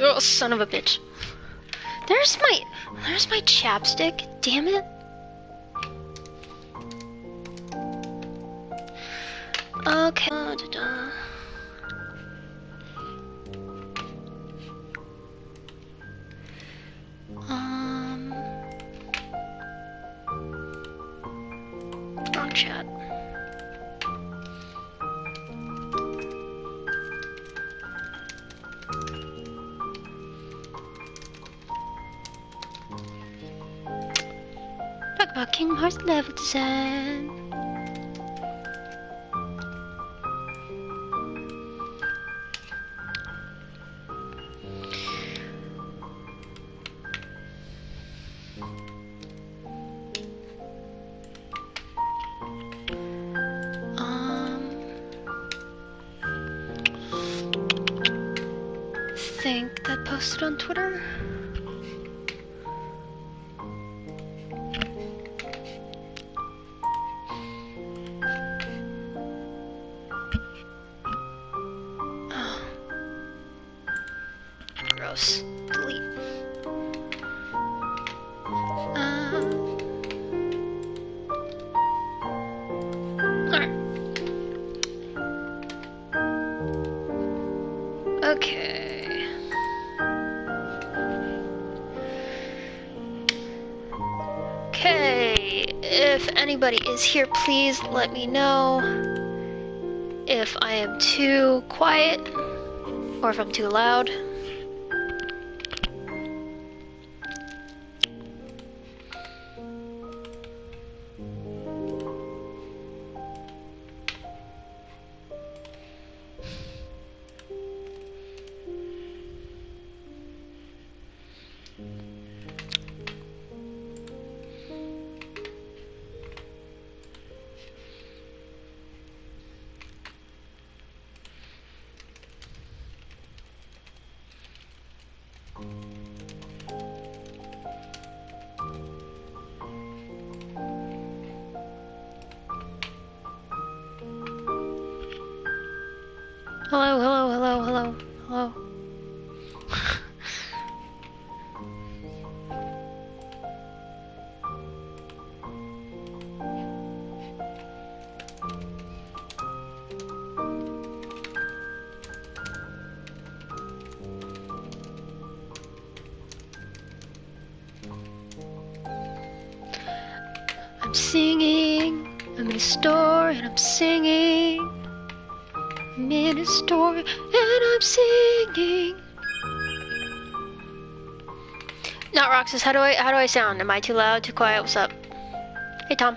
Oh, son of a bitch. There's my chapstick. Damn it. Okay. Wrong chat. Talk about Kingdom Hearts level design. I think that posted on Twitter. Oh. Gross. Delete. Alright. Okay. Okay, if anybody is here, please let me know if I am too quiet or if I'm too loud. Hello, hello, hello, hello, hello. I'm singing, I'm in a store and I'm singing. I'm in a store and I'm singing. Not Roxas, how do I sound? Am I too loud, too quiet? What's up? Hey Tom.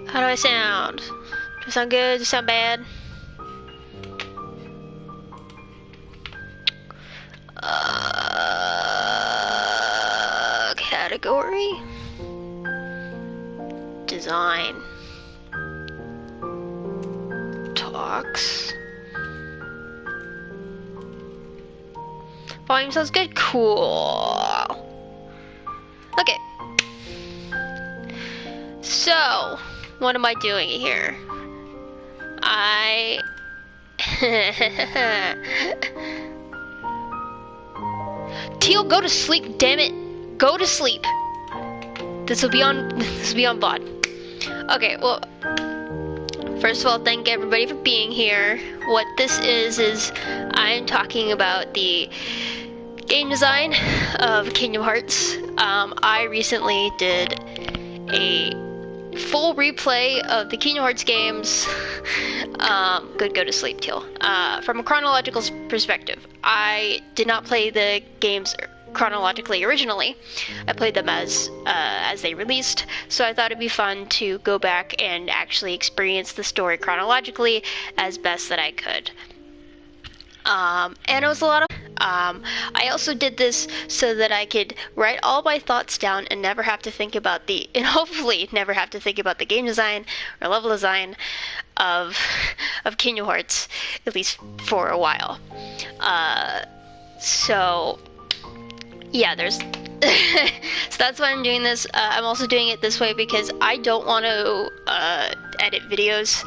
How do I sound? Do I sound good? Do I sound bad? Category. Design. Talks. Volume sounds good? Cool. Okay. So, what am I doing here? Teal, go to sleep, damn it. Go to sleep. This will be on VOD. Okay, well, first of all, thank everybody for being here. What this is I'm talking about the game design of Kingdom Hearts. I recently did a full replay of the Kingdom Hearts games. Good, go to sleep, Teal. From a chronological perspective, I did not play the games chronologically originally. I played them as they released, so I thought it'd be fun to go back and actually experience the story chronologically as best that I could. And it was a lot of I also did this so that I could write all my thoughts down and never have to think about and hopefully never have to think about the game design or level design of Kingdom Hearts, at least for a while. So yeah, so that's why I'm doing this. I'm also doing it this way because I don't want to edit videos.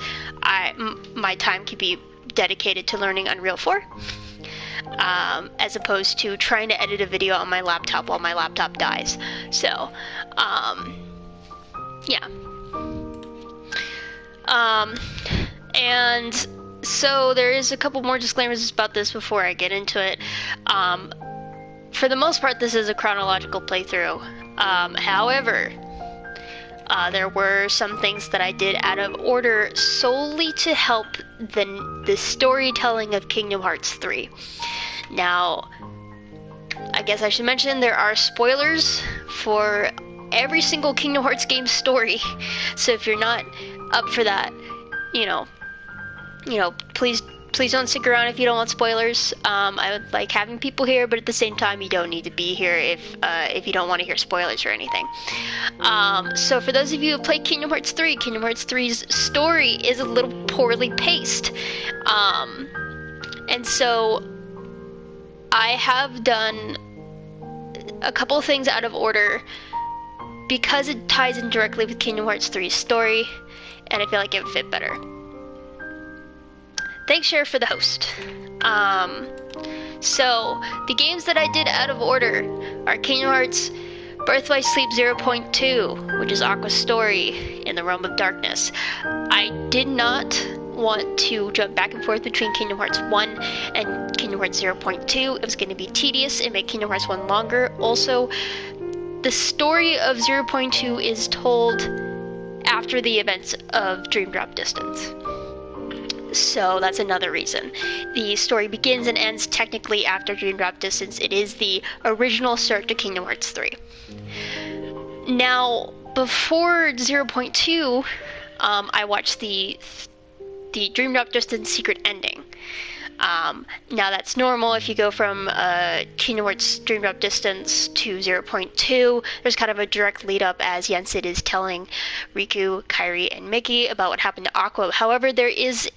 My time could be dedicated to learning Unreal 4, as opposed to trying to edit a video on my laptop while my laptop dies. So, yeah. And so there is a couple more disclaimers about this before I get into it. For the most part, this is a chronological playthrough. However, there were some things that I did out of order solely to help the storytelling of Kingdom Hearts 3. Now, I guess I should mention there are spoilers for every single Kingdom Hearts game story. So if you're not up for that, please don't stick around if you don't want spoilers. I would like having people here, but at the same time, you don't need to be here if you don't want to hear spoilers or anything. So for those of you who played Kingdom Hearts 3, Kingdom Hearts 3's story is a little poorly paced. And so I have done a couple of things out of order because it ties in directly with Kingdom Hearts 3's story, and I feel like it would fit better. Thanks, Sheriff, for the host. So, the games that I did out of order are Kingdom Hearts Birth by Sleep 0.2, which is Aqua's story in the Realm of Darkness. I did not want to jump back and forth between Kingdom Hearts 1 and Kingdom Hearts 0.2. It was going to be tedious and make Kingdom Hearts 1 longer. Also, the story of 0.2 is told after the events of Dream Drop Distance. So that's another reason. The story begins and ends technically after Dream Drop Distance. It is the original start to Kingdom Hearts 3. Now, before 0.2, I watched the Dream Drop Distance secret ending. Now that's normal if you go from Kingdom Hearts Dream Drop Distance to 0.2. There's kind of a direct lead up as Yensid is telling Riku, Kairi, and Mickey about what happened to Aqua. However, there is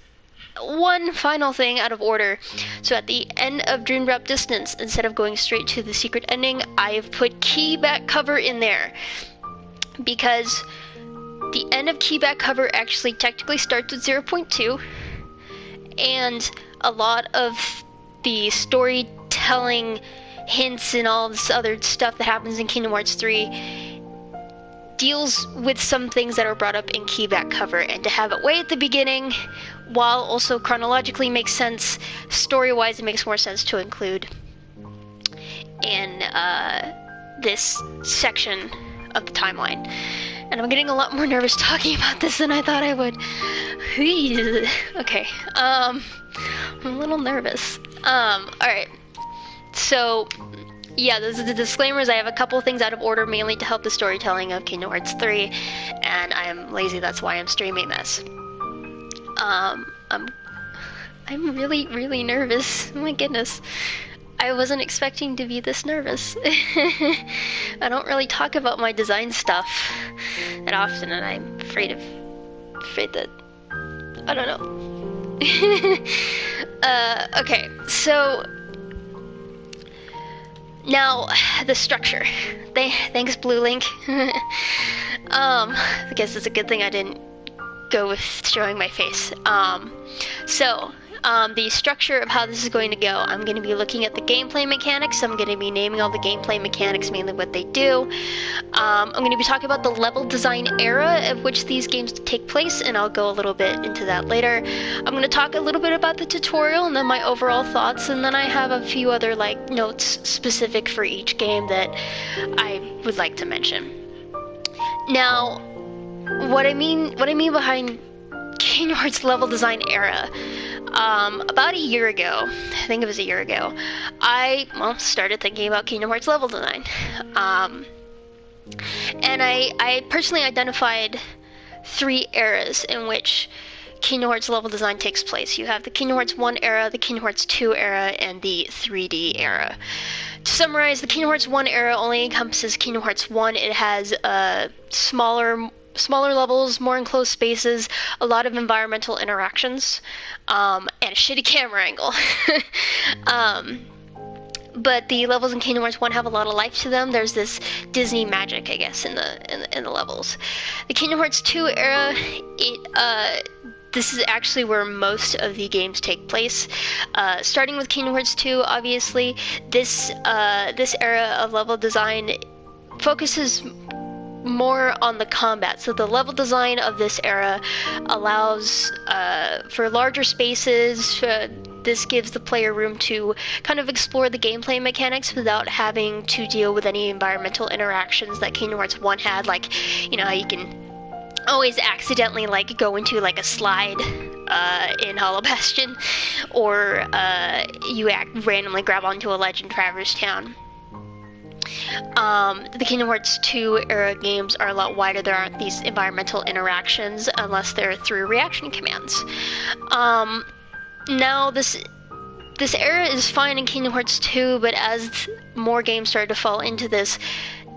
one final thing out of order. So at the end of Dream Drop Distance, instead of going straight to the secret ending, I've put Key Back Cover in there, because the end of Key Back Cover actually technically starts with 0.2, and a lot of the storytelling hints and all this other stuff that happens in Kingdom Hearts 3 deals with some things that are brought up in Key Back Cover, and to have it way at the beginning, while also chronologically makes sense, story-wise it makes more sense to include in this section of the timeline. And I'm getting a lot more nervous talking about this than I thought I would. Okay, I'm a little nervous. Alright, so yeah, those are the disclaimers. I have a couple things out of order, mainly to help the storytelling of Kingdom Hearts 3, and I'm lazy, that's why I'm streaming this. I'm really, really nervous. Oh my goodness. I wasn't expecting to be this nervous. I don't really talk about my design stuff that often, and I'm afraid that, I don't know. Okay, so now the structure. Thanks, Blue Link. I guess it's a good thing I didn't go with showing my face. The structure of how this is going to go, I'm going to be looking at the gameplay mechanics. I'm going to be naming all the gameplay mechanics, mainly what they do. I'm going to be talking about the level design era of which these games take place, and I'll go a little bit into that later. I'm going to talk a little bit about the tutorial and then my overall thoughts, and then I have a few other notes specific for each game that I would like to mention. Now, what I mean behind Kingdom Hearts level design era, about a year ago, I think it was a year ago, I started thinking about Kingdom Hearts level design. And I personally identified 3 eras in which Kingdom Hearts level design takes place. You have the Kingdom Hearts 1 era, the Kingdom Hearts 2 era, and the 3D era. To summarize, the Kingdom Hearts 1 era only encompasses Kingdom Hearts 1. It has smaller levels, more enclosed spaces, a lot of environmental interactions, and a shitty camera angle. But the levels in Kingdom Hearts 1 have a lot of life to them. There's this Disney magic, I guess, in the levels. The Kingdom Hearts 2 era, it this is actually where most of the games take place. Starting with Kingdom Hearts 2, obviously, this era of level design focuses more on the combat. So the level design of this era allows for larger spaces. This gives the player room to kind of explore the gameplay mechanics without having to deal with any environmental interactions that Kingdom Hearts 1 had, like, you know, how you can always accidentally like go into like a slide in Hollow Bastion, or you randomly grab onto a ledge in Traverse Town. The Kingdom Hearts 2 era games are a lot wider. There aren't these environmental interactions unless they're through reaction commands. Now this era is fine in Kingdom Hearts 2, but as more games started to fall into this,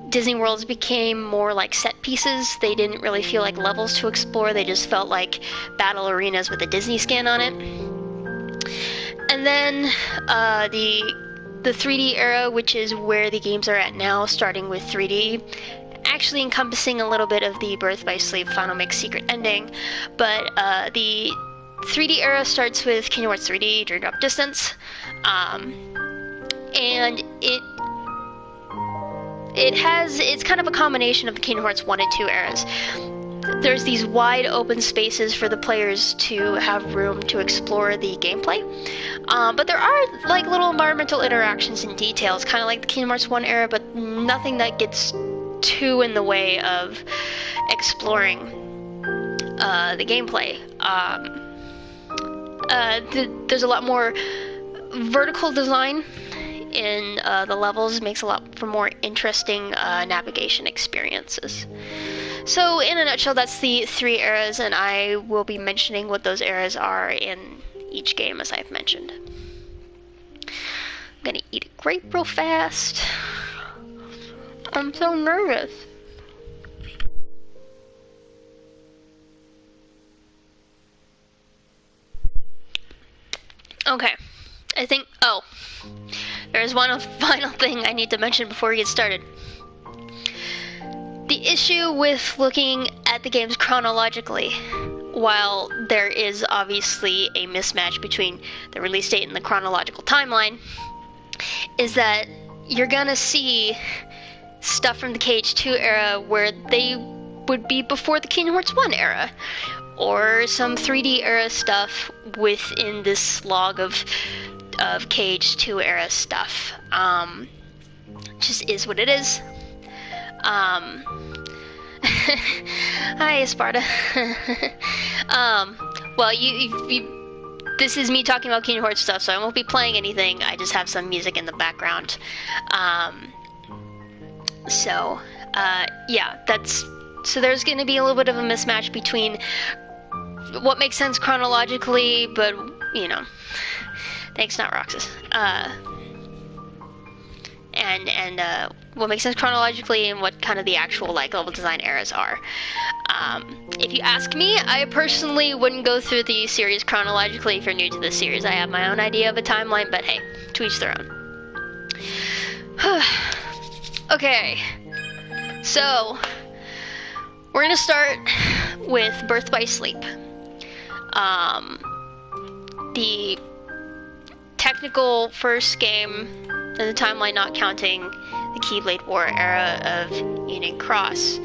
Disney Worlds became more like set pieces. They didn't really feel like levels to explore. They just felt like battle arenas with a Disney skin on it. And then the 3D era, which is where the games are at now, starting with 3D, actually encompassing a little bit of the Birth by Sleep Final Mix Secret Ending. But the 3D era starts with Kingdom Hearts 3D, Dream Drop Distance, and it's kind of a combination of the Kingdom Hearts 1 and 2 eras. There's these wide open spaces for the players to have room to explore the gameplay, but there are like little environmental interactions and details, kind of like the Kingdom Hearts 1 era, but nothing that gets too in the way of exploring the gameplay. There's a lot more vertical design in the levels, makes a lot for more interesting navigation experiences. So in a nutshell, that's the 3 eras, and I will be mentioning what those eras are in each game, as I've mentioned. I'm gonna eat a grape real fast. I'm so nervous. Okay, I think, there's one final thing I need to mention before we get started. The issue with looking at the games chronologically, while there is obviously a mismatch between the release date and the chronological timeline, is that you're gonna see stuff from the KH2 era where they would be before the Kingdom Hearts 1 era, or some 3D era stuff within this slog of KH2 era stuff. Just is what it is. Hi, Sparta. Well, this is me talking about Kingdom Hearts stuff, so I won't be playing anything. I just have some music in the background. Yeah, so there's going to be a little bit of a mismatch between what makes sense chronologically, but, you know, thanks, not Roxas. And what makes sense chronologically and what kind of the actual like level design eras are. If you ask me, I personally wouldn't go through the series chronologically if you're new to this series. I have my own idea of a timeline, but hey, to each their own. Okay, so we're gonna start with Birth by Sleep. The technical first game in the timeline, not counting the Keyblade War era of Union Cross.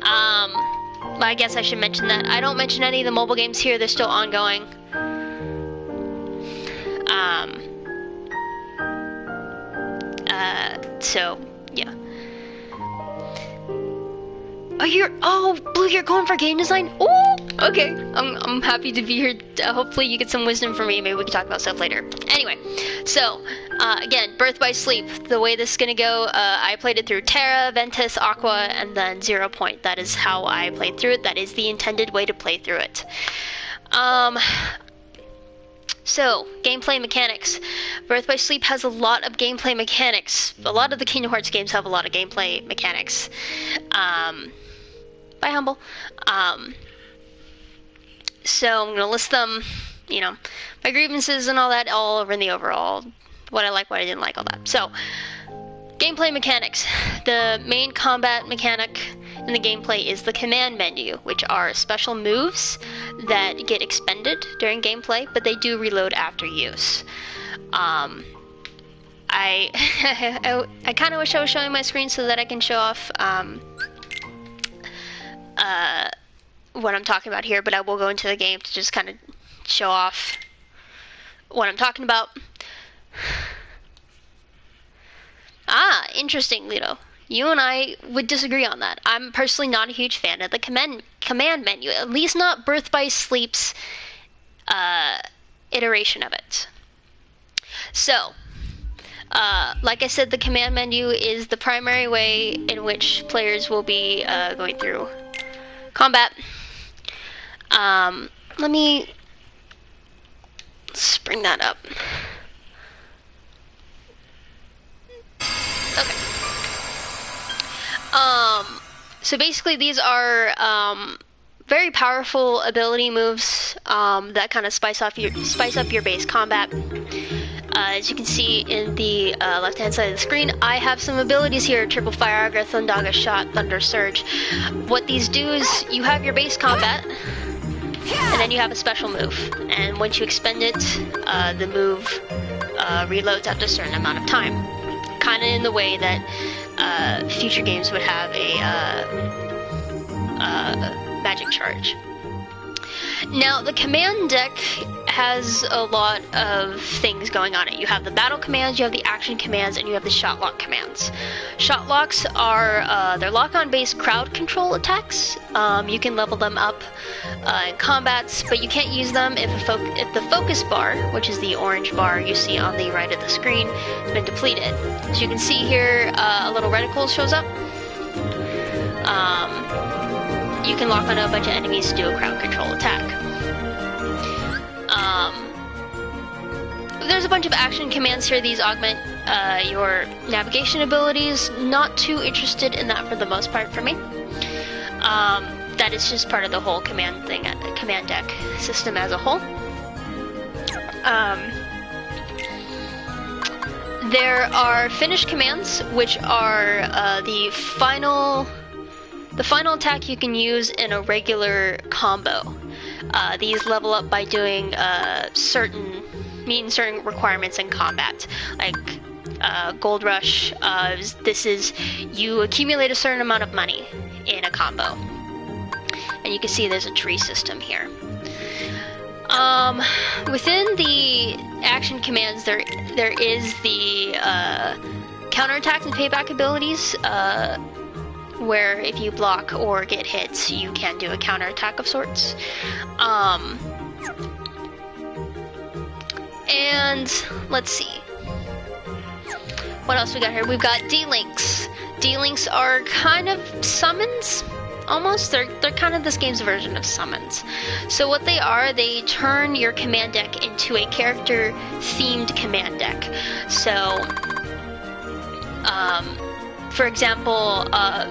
I guess I should mention that I don't mention any of the mobile games here, they're still ongoing. So, yeah. Blue, you're going for game design? Oh, okay. I'm happy to be here. Hopefully you get some wisdom from me. Maybe we can talk about stuff later. Anyway, so, again, Birth by Sleep. The way this is gonna go, I played it through Terra, Ventus, Aqua, and then 0 Point. That is how I played through it. That is the intended way to play through it. So, gameplay mechanics. Birth by Sleep has a lot of gameplay mechanics. A lot of the Kingdom Hearts games have a lot of gameplay mechanics. Bye, Humble. So I'm going to list them, you know, my grievances and all that, all over in the overall, what I like, what I didn't like, all that. So, gameplay mechanics. The main combat mechanic in the gameplay is the command menu, which are special moves that get expended during gameplay, but they do reload after use. I kind of wish I was showing my screen so that I can show off what I'm talking about here, but I will go into the game to just kind of show off what I'm talking about. Ah, interesting, Lito. You and I would disagree on that. I'm personally not a huge fan of the command menu, at least not Birth by Sleep's iteration of it. So, like I said, the command menu is the primary way in which players will be going through combat. Let's bring that up. Okay. So basically these are very powerful ability moves that kind of spice up your base combat. As you can see in the left-hand side of the screen, I have some abilities here: Triple Fire, Agra, Thundaga Shot, Thunder Surge. What these do is you have your base combat, and then you have a special move. And once you expend it, the move reloads after a certain amount of time. Kind of in the way that future games would have a magic charge. Now, the command deck has a lot of things going on it. You have the battle commands, you have the action commands, and you have the shot lock commands. Shot locks are they're lock-on based crowd control attacks. You can level them up in combats, but you can't use them if the focus bar, which is the orange bar you see on the right of the screen, has been depleted. So you can see here a little reticle shows up. You can lock on a bunch of enemies to do a crowd control attack. There's a bunch of action commands here. These augment your navigation abilities. Not too interested in that for the most part for me. That is just part of the whole command deck system as a whole. There are finish commands, which are the final attack you can use in a regular combo. These level up by doing meeting certain requirements in combat, like Gold Rush. This is you accumulate a certain amount of money in a combo, and you can see there's a tree system here. Within the action commands, there is the counterattack and payback abilities. Where if you block or get hits, you can do a counterattack of sorts. And let's see. What else we got here? We've got D-Links. D-Links are kind of summons, almost. They're kind of this game's version of summons. So what they are, they turn your command deck into a character-themed command deck. So, for example,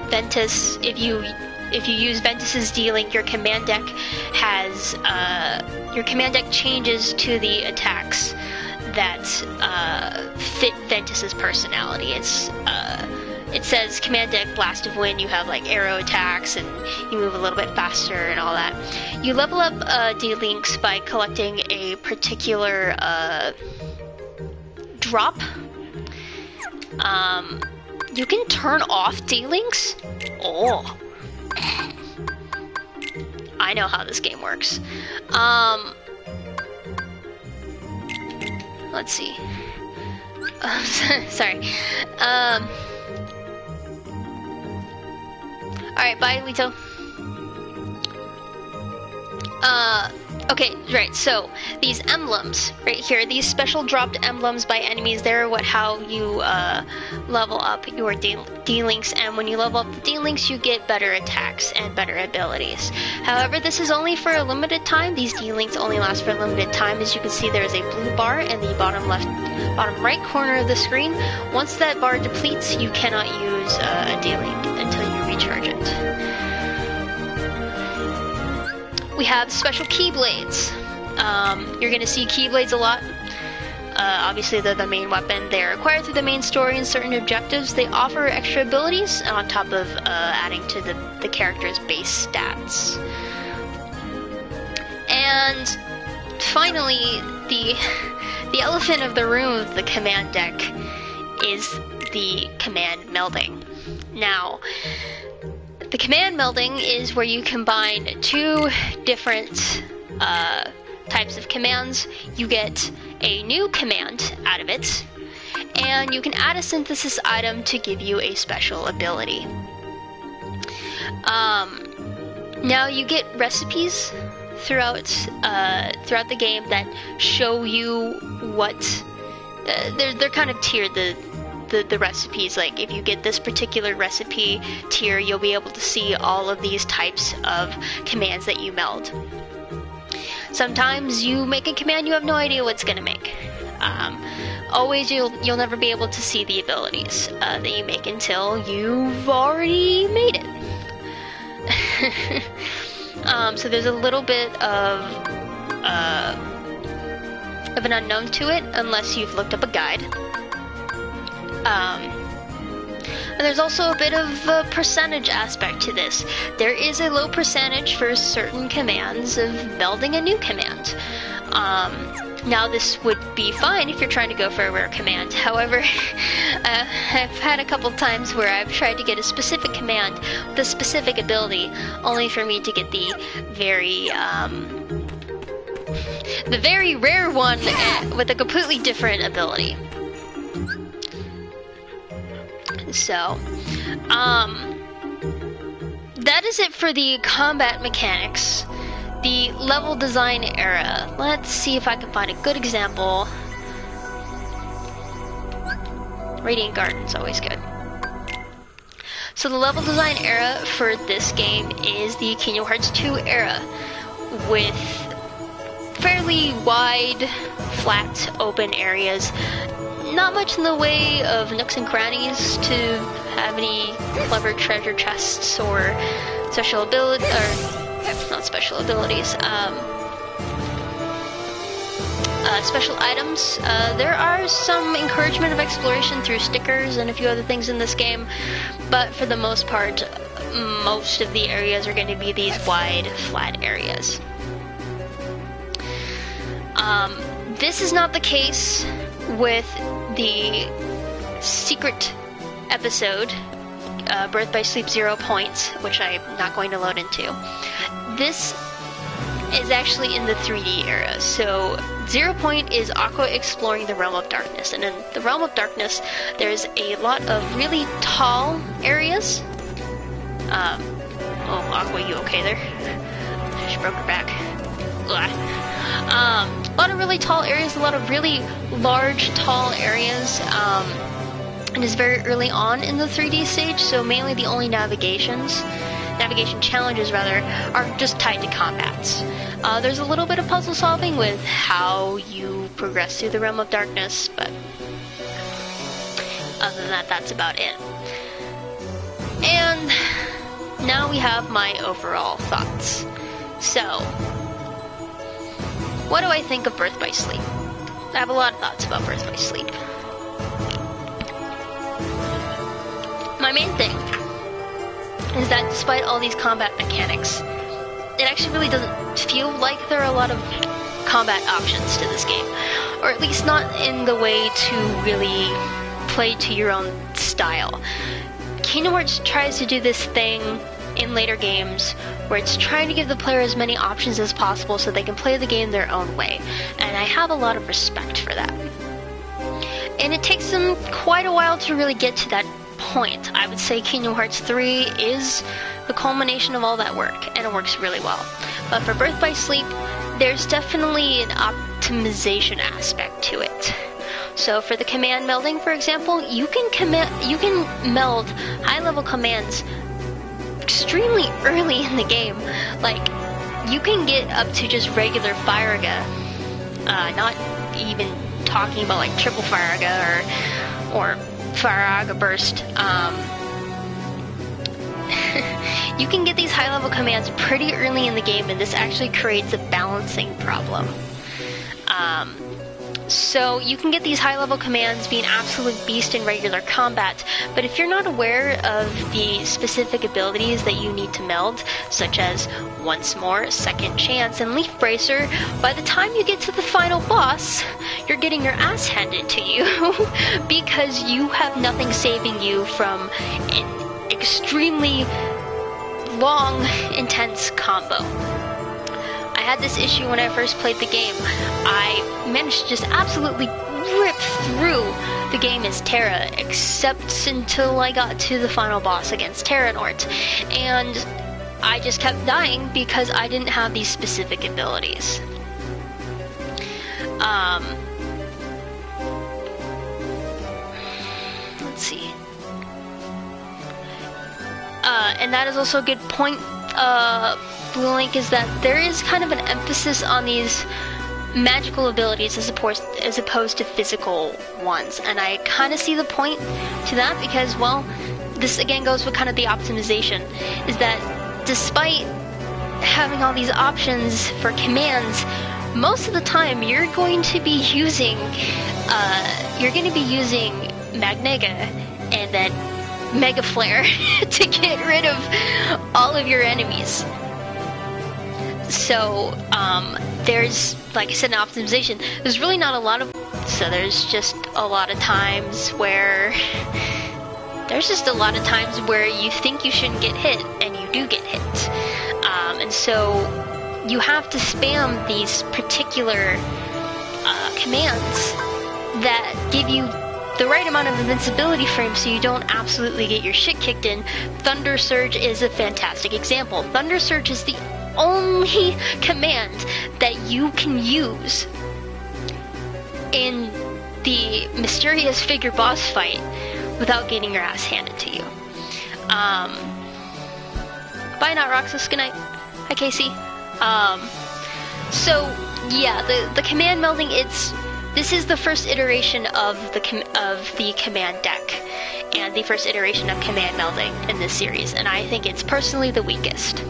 Ventus, if you use Ventus's D-Link, your command deck changes to the attacks that fit Ventus's personality. It says command deck Blast of Wind. You have like arrow attacks and you move a little bit faster and all that. You level up D-Links by collecting a particular drop. You can turn off D-Links? Oh. I know how this game works. Let's see. Sorry. Alright, bye, Lito. Okay, right, so these emblems right here, these special dropped emblems by enemies, they're how you level up your D-Links, and when you level up the D-Links, you get better attacks and better abilities. However, this is only for a limited time. These D-Links only last for a limited time. As you can see, there is a blue bar in the bottom right corner of the screen. Once that bar depletes, you cannot use a D-Link until you recharge it. We have special Keyblades. You're going to see Keyblades a lot Obviously, they're the main weapon. They're acquired through the main story and certain objectives. They offer extra abilities on top of adding to the character's base stats. And finally, the elephant of the room of the command deck is the command melding. Now, the command melding is where you combine two different types of commands. You get a new command out of it, and you can add a synthesis item to give you a special ability. Now you get recipes throughout the game that show you what they're kind of tiered. The recipes, like if you get this particular recipe tier, you'll be able to see all of these types of commands that you meld. Sometimes you make a command you have no idea what's gonna make. Always you'll never be able to see the abilities that you make until you've already made it. So there's a little bit of an unknown to it unless you've looked up a guide. And there's also a bit of a percentage aspect to this. There is a low percentage for certain commands of melding a new command. Now this would be fine if you're trying to go for a rare command. However, I've had a couple times where I've tried to get a specific command with a specific ability, only for me to get the very rare one with a completely different ability. So, that is it for the combat mechanics. The level design era. Let's see if I can find a good example. Radiant Garden's always good. So the level design era for this game is the Kingdom Hearts 2 era, with fairly wide, flat, open areas. Not much in the way of nooks and crannies to have any clever treasure chests or special ability, or not special abilities, special items. There are some encouragement of exploration through stickers and a few other things in this game, but for the most part, most of the areas are going to be these wide, flat areas. This is not the case with the secret episode, Birth by Sleep 0 Points, which I'm not going to load into. This is actually in the 3D era. So 0 Point is Aqua exploring the Realm of Darkness, and in the Realm of Darkness there's a lot of really tall areas. Oh, Aqua, you okay there? She broke her back. A lot of really tall areas, a lot of really large, tall areas. It is very early on in the 3D stage, so mainly the only navigation challenges rather, are just tied to combats. There's a little bit of puzzle solving with how you progress through the Realm of Darkness, but other than that, that's about it. And now we have my overall thoughts. So, what do I think of Birth by Sleep? I have a lot of thoughts about Birth by Sleep. My main thing is that despite all these combat mechanics, it actually really doesn't feel like there are a lot of combat options to this game. Or at least not in the way to really play to your own style. Kingdom Hearts tries to do this thing in later games where it's trying to give the player as many options as possible so they can play the game their own way, and I have a lot of respect for that. And it takes them quite a while to really get to that point. I would say Kingdom Hearts 3 is the culmination of all that work, and it works really well. But for Birth by Sleep, there's definitely an optimization aspect to it. So for the command melding, for example, you can meld high-level commands extremely early in the game. Like, you can get up to just regular Firaga, not even talking about like triple Firaga or Firaga Burst. You can get these high-level commands pretty early in the game, and this actually creates a balancing problem. So you can get these high-level commands, be an absolute beast in regular combat, but if you're not aware of the specific abilities that you need to meld, such as Once More, Second Chance, and Leaf Bracer, by the time you get to the final boss, you're getting your ass handed to you because you have nothing saving you from an extremely long, intense combo. I had this issue when I first played the game. I managed to just absolutely rip through the game as Terra, except until I got to the final boss against Terranort. And I just kept dying because I didn't have these specific abilities. Let's see. And that is also a good point, Blue Link, is that there is kind of an emphasis on these magical abilities as opposed to physical ones. And I kind of see the point to that because, well, this again goes with kind of the optimization, is that despite having all these options for commands, most of the time you're going to be using Magnega and then Mega Flare to get rid of all of your enemies. So there's, like I said, an optimization. There's really not a lot of, so there's just a lot of times where you think you shouldn't get hit and you do get hit. And so you have to spam these particular commands that give you the right amount of invincibility frames so you don't absolutely get your shit kicked in. Thunder Surge is a fantastic example. Thunder Surge is the only command that you can use in the Mysterious Figure boss fight without getting your ass handed to you. Bye, Not Roxas. Good night. Hi, Casey. So yeah, the command melding, this is the first iteration of the command deck, and the first iteration of command melding in this series, and I think it's personally the weakest,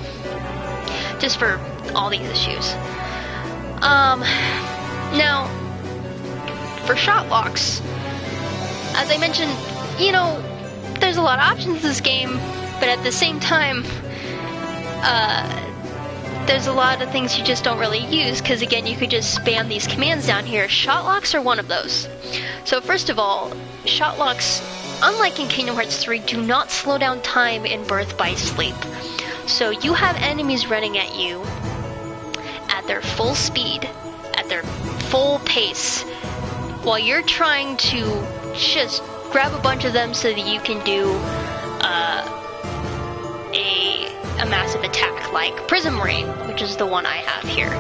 just for all these issues. Now, for shot locks, as I mentioned, you know, there's a lot of options in this game, but at the same time, there's a lot of things you just don't really use, because again, you could just spam these commands down here. Shot locks are one of those. So first of all, shot locks, unlike in Kingdom Hearts 3, do not slow down time in Birth by Sleep. So you have enemies running at you at their full speed, at their full pace, while you're trying to just grab a bunch of them so that you can do a massive attack like Prism Rain, which is the one I have here.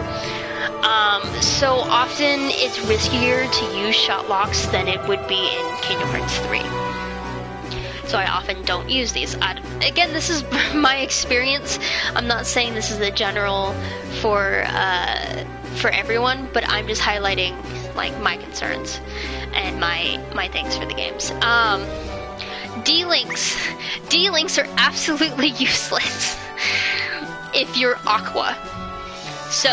So often it's riskier to use shot locks than it would be in Kingdom Hearts 3. So I often don't use these. Again, this is my experience. I'm not saying this is a general for everyone, but I'm just highlighting like my concerns and my things for the games. D-Links are absolutely useless if you're Aqua. So,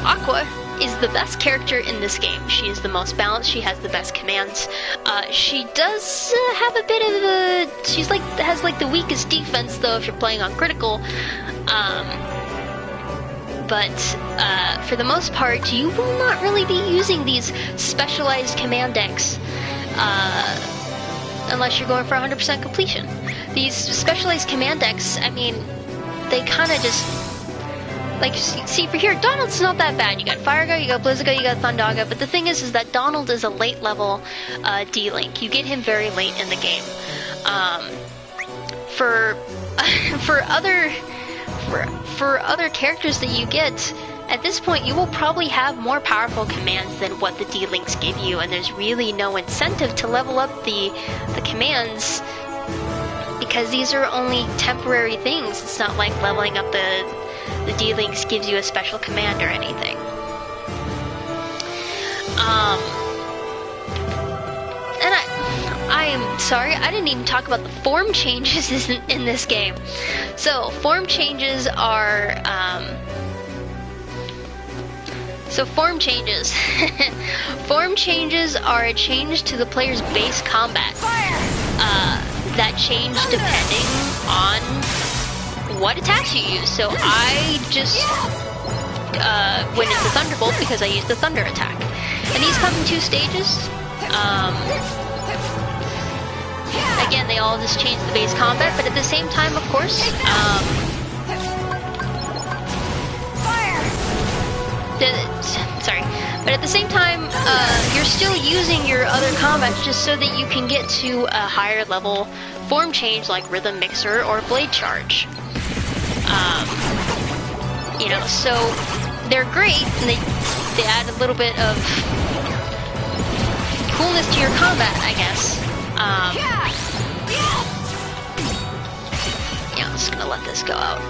Aqua is the best character in this game. She is the most balanced, she has the best commands. She does have a bit of a... has the weakest defense, though, if you're playing on critical. But for the most part, you will not really be using these specialized command decks unless you're going for 100% completion. These specialized command decks, I mean, they kind of just... like, see, for here, Donald's not that bad. You got Fireguard, you got Blizzaga, you got Thundaga, but the thing is that Donald is a late level D-Link. You get him very late in the game. For other characters that you get, at this point, you will probably have more powerful commands than what the D-Links give you, and there's really no incentive to level up the commands, because these are only temporary things. It's not like leveling up the D-Links gives you a special command or anything. And I am sorry, I didn't even talk about the form changes in this game. So, form changes are, So form changes. Form changes are a change to the player's base combat. That change depending on what attacks you use. So I just went into Thunderbolt because I used the Thunder attack. And these come in 2 stages. Again, they all just change the base combat, but at the same time, of course, but at the same time, you're still using your other combats just so that you can get to a higher level form change like Rhythm Mixer or Blade Charge. You know, so they're great, and they add a little bit of coolness to your combat, I guess. Yeah, I'm just gonna let this go out.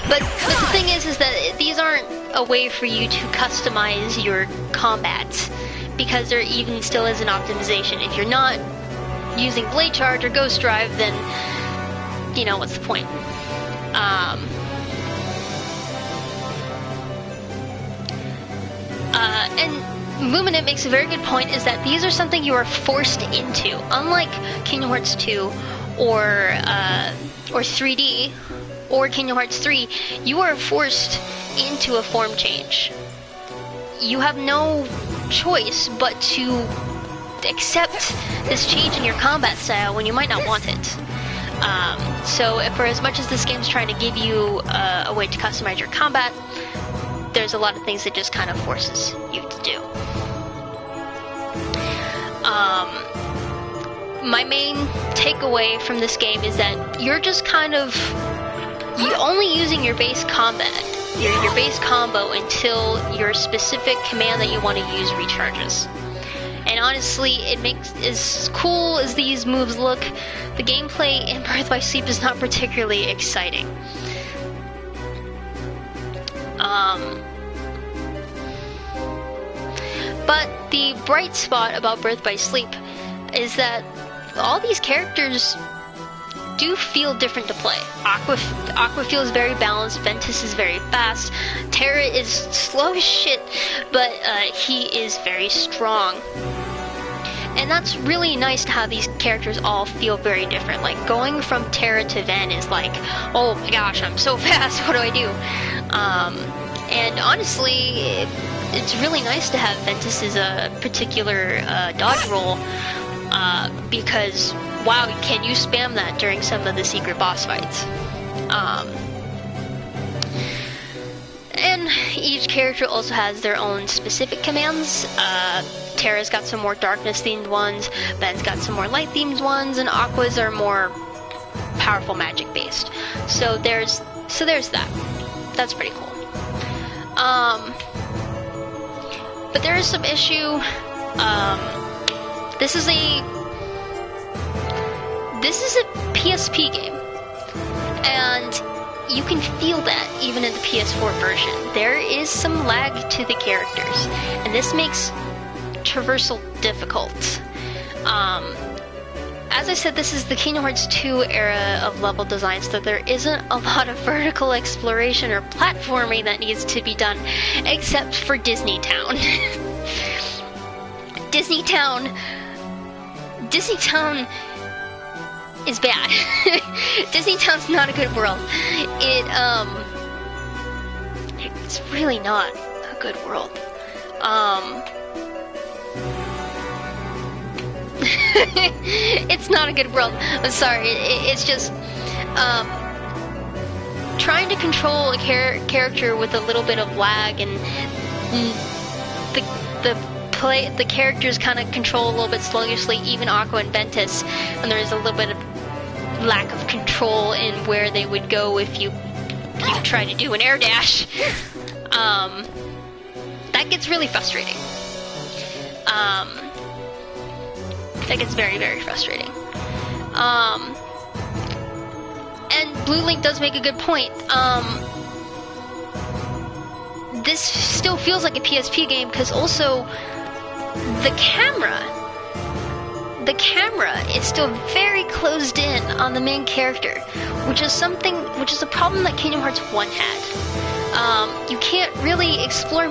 But the thing is that these aren't a way for you to customize your combats, because there even still is an optimization. If you're not using Blade Charge or Ghost Drive, then, you know, what's the point? And Luminant makes a very good point, is that these are something you are forced into. Unlike Kingdom Hearts 2 or 3D or Kingdom Hearts 3, you are forced into a form change. You have no choice but to accept this change in your combat style when you might not want it. So for as much as this game's trying to give you a way to customize your combat, there's a lot of things it just kind of forces you to do. My main takeaway from this game is that you're just kind of only using your base combat, your base combo, until your specific command that you want to use recharges. And honestly, it makes, as cool as these moves look, the gameplay in Birth by Sleep is not particularly exciting. But the bright spot about Birth by Sleep is that all these characters do feel different to play. Aqua feels very balanced, Ventus is very fast, Terra is slow as shit, but he is very strong. And that's really nice to have these characters all feel very different. Like, going from Terra to Ven is like, oh my gosh, I'm so fast, what do I do? And honestly, it's really nice to have Ventus's particular dodge roll, because, wow, can you spam that during some of the secret boss fights? And each character also has their own specific commands. Terra's got some more darkness-themed ones, Ben's got some more light-themed ones, and Aqua's are more powerful magic-based. So there's that. That's pretty cool. But there is some issue. This is a PSP game, and you can feel that even in the PS4 version. There is some lag to the characters, and this makes traversal difficult. As I said, this is the Kingdom Hearts 2 era of level design, so there isn't a lot of vertical exploration or platforming that needs to be done, except for Disney Town. Disney Town is bad. Disney Town's not a good world. It's really not a good world. It's not a good world. I'm sorry. It's just trying to control a character with a little bit of lag, and the characters kind of control a little bit sluggishly, even Aqua and Ventus, and there's a little bit of lack of control in where they would go if you try to do an air dash. That gets really frustrating. That gets very, very frustrating. And Blue Link does make a good point. This still feels like a PSP game, because also the camera the camera is still very closed in on the main character, which is a problem that Kingdom Hearts 1 had. You can't really explore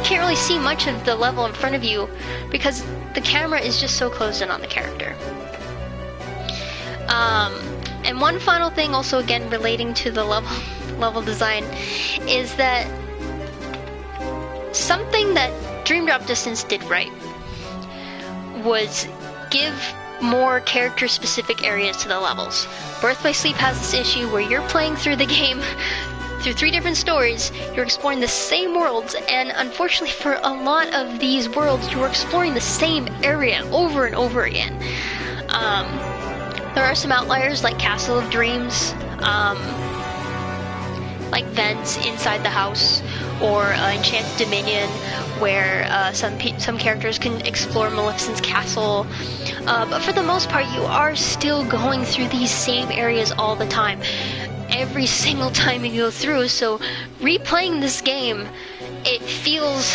can't really see much of the level in front of you because the camera is just so closed in on the character. And one final thing, also again relating to the level design, is that something that Dream Drop Distance did right was give more character-specific areas to the levels. Birth by Sleep has this issue where you're playing through the game through 3 different stories, you're exploring the same worlds, and unfortunately for a lot of these worlds, you're exploring the same area over and over again. There are some outliers like Castle of Dreams, like vents inside the house, or Enchanted Dominion, where some characters can explore Maleficent's castle. But for the most part, you are still going through these same areas all the time, every single time you go through. So replaying this game, it feels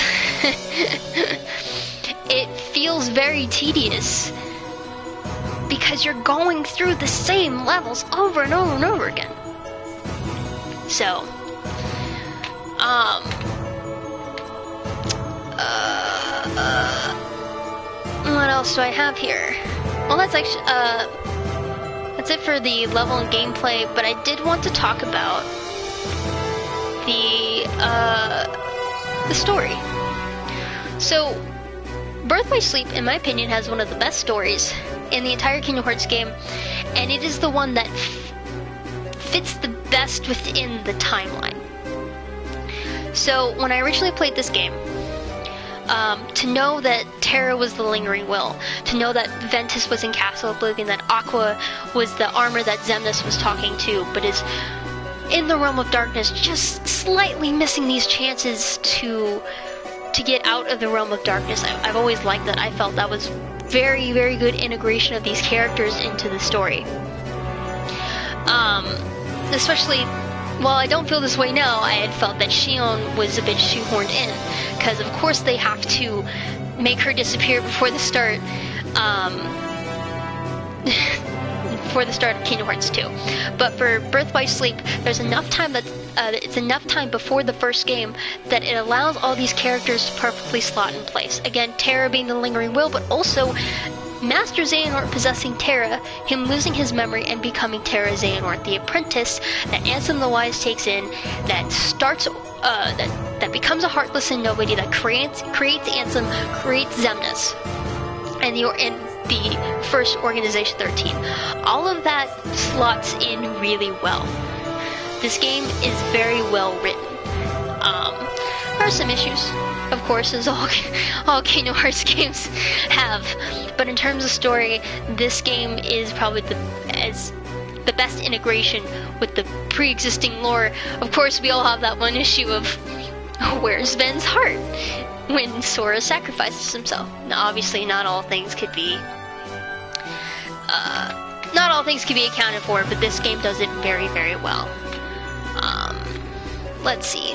it feels very tedious because you're going through the same levels over and over and over again. So, what else do I have here? Well, that's actually, that's it for the level and gameplay, but I did want to talk about the story. So, Birth by Sleep, in my opinion, has one of the best stories in the entire Kingdom Hearts game, and it is the one that fits the best within the timeline. So, when I originally played this game, to know that Terra was the Lingering Will, to know that Ventus was in Castle Oblivion, that Aqua was the armor that Xemnas was talking to, but is in the Realm of Darkness, just slightly missing these chances to get out of the Realm of Darkness. I've always liked that. I felt that was very, very good integration of these characters into the story. Especially, while I don't feel this way now, I had felt that Xion was a bit shoehorned in, because of course they have to make her disappear before the start, before the start of Kingdom Hearts 2. But for Birth by Sleep, there's enough time that it's enough time before the first game that it allows all these characters to perfectly slot in place. Again, Terra being the Lingering Will, but also Master Xehanort possessing Terra, him losing his memory and becoming Terra Xehanort, the apprentice that Ansem the Wise takes in, that starts, that becomes a heartless and nobody, that creates Ansem, creates Xemnas, and the first Organization 13. All of that slots in really well. This game is very well written. There are some issues, of course, as all Kingdom Hearts games have, but in terms of story, this game is probably the best integration with the pre-existing lore. Of course, we all have that one issue of where's Ven's heart when Sora sacrifices himself. Now, obviously, not all things could be accounted for, but this game does it very, very well. Let's see.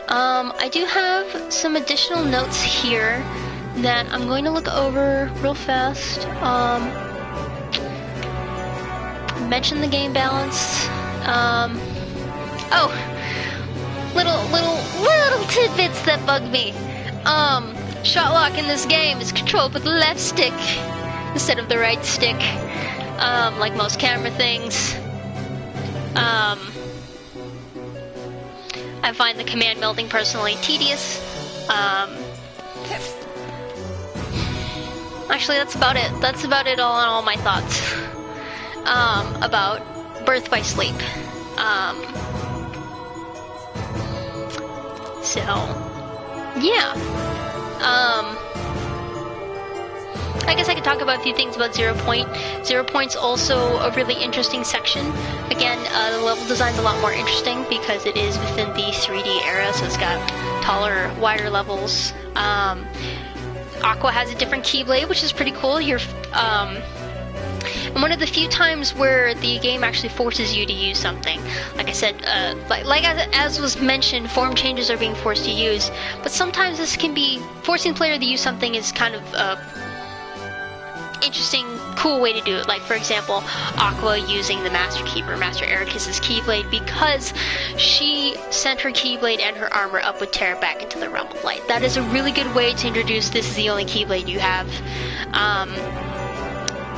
I do have some additional notes here that I'm going to look over real fast. Mention the game balance. Little tidbits that bug me. Shot lock in this game is controlled with the left stick instead of the right stick, like most camera things. I find the command melding personally tedious. Actually, that's about it. That's about it all on all my thoughts about Birth by Sleep. So, yeah. I guess I could talk about a few things about Zero Point. Zero Point's also a really interesting section. Again, the level design's a lot more interesting because it is within the 3D era, so it's got taller, wider levels. Aqua has a different Keyblade, which is pretty cool. And one of the few times where the game actually forces you to use something. Like I said, as was mentioned, form changes are being forced to use, but sometimes this can be, forcing the player to use something is kind of interesting, cool way to do it. Like, for example, Aqua using the Master Keeper, Master Ericus's Keyblade, because she sent her Keyblade and her armor up with Terra back into the Realm of Light. That is a really good way to introduce this is the only Keyblade you have.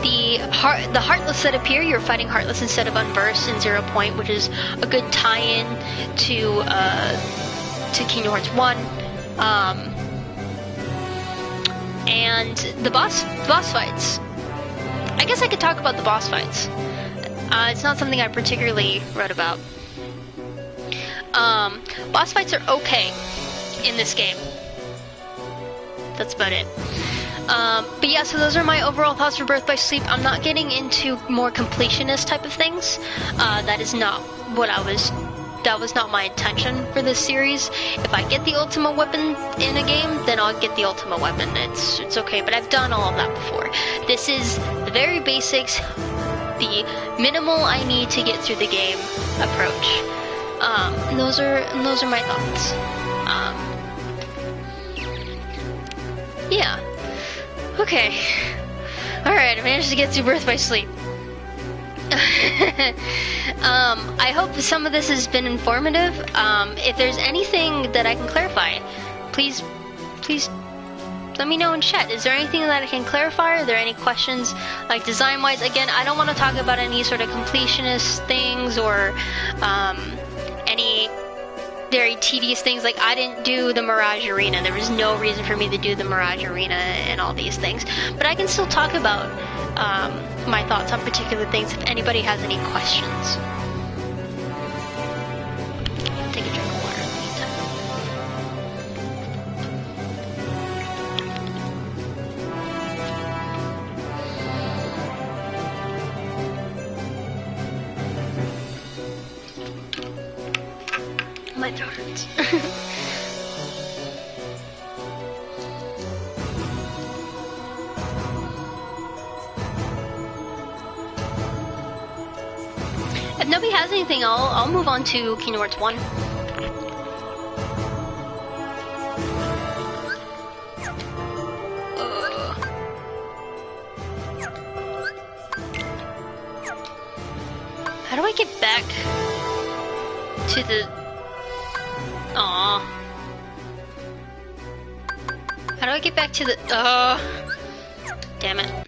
The Heartless setup here, you're fighting Heartless instead of Unversed in 0 Point, which is a good tie-in to Kingdom Hearts 1. And the boss fights. I guess I could talk about the boss fights. It's not something I particularly wrote about. Boss fights are okay in this game. That's about it. But yeah, so those are my overall thoughts for Birth by Sleep. I'm not getting into more completionist type of things. That is not what that was not my intention for this series. If I get the ultimate weapon in a game, then I'll get the ultimate weapon. It's okay, but I've done all of that before. This is the very basics, the minimal I need to get through the game approach. And those are my thoughts. Yeah. Okay. Alright, I managed to get through Birth by Sleep. I hope some of this has been informative. If there's anything that I can clarify, please let me know in chat. Is there anything that I can clarify? Are there any questions, like design-wise? Again, I don't want to talk about any sort of completionist things or any very tedious things. Like, I didn't do the Mirage Arena. There was no reason for me to do the Mirage Arena and all these things. But I can still talk about my thoughts on particular things if anybody has any questions. Take a drink of water in the meantime. My throat hurts. If nobody has anything, I'll move on to Kingdom Hearts 1. How do I get back to the... Aww. How do I get back to the... Damn it.